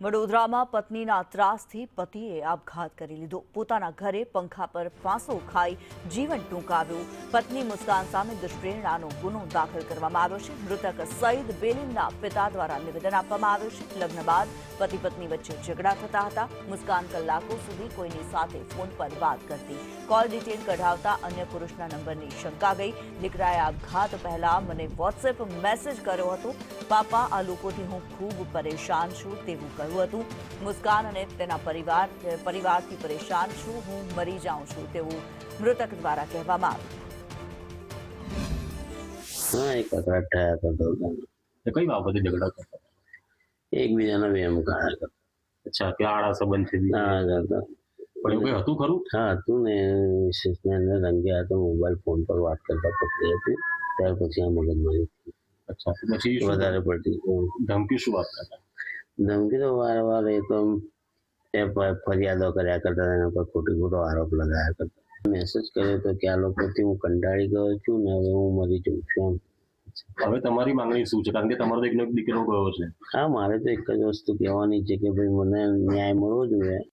વડોદરામાં પત્નીના ત્રાસથી પતિએ આપઘાત કરી લીધો. પોતાના ઘરે પંખા પર ફાંસો ખાઈ જીવન ટૂંકાવ્યું. પત્ની મુસ્કાન સામે દુષ્પ્રેરણાનો ગુનો દાખલ કરવામાં આવ્યો છે. મૃતક સઈદ બેલીમના પિતા દ્વારા નિવેદન આપવામાં આવ્યું છે. લગ્ન બાદ પતિ પત્ની વચ્ચે ઝઘડા થતા હતા. મુસ્કાન કલાકો સુધી કોઈની સાથે ફોન પર વાત કરતી. કોલ ડિટેલ કઢાવતા અન્ય પુરુષના નંબરની શંકા ગઈ. દીકરાએ આપઘાત પહેલા મને વોટ્સએપ મેસેજ કર્યો હતો. પાપા, આ લોકોથી હું ખૂબ પરેશાન છું તેવું કહ્યું હતું. મુસ્કાન અને તેના પરિવારથી પરેશાન છું, હું મરી જાઉં છું તેવું મૃતક દ્વારા કહેવામાં આવ્યું. હા, એક કકડાટ થયા કરતો હતો. કઈ બાબતે ઝઘડા કરતા? એકબીજાના વેમ કાઢ્યા કરતા. અચ્છા, કે આડા સંબંધ છે બી? હા કરતા. પણ એવું કઈ હતું ખરું? હા હતું ને, વિશેષને રંગે હાથે મોબાઈલ ફોન પર વાત કરતા પકડી હતી. ત્યાર પછી આ મગજમારી થઈ. અચ્છા, પછી શું વધારે પડતી ધમકી શું વાત કરતા? ધમકી તો વારંવાર એ તો ફરિયાદો કર્યા કરતા, એના પર ખોટો આરોપ લગાવ્યા કરતા. મેસેજ કર્યો તો કે આ લોકોથી હું કંટાળી ગયો છું ને હવે હું મરી જઉં છું. હવે તમારી માંગણી શું છે? કારણ કે તમારો તો એકનો એક દીકરો ગયો છે. હા, મારે તો એક જ વસ્તુ કહેવાની છે કે ભાઈ મને ન્યાય મળવો જોઈએ.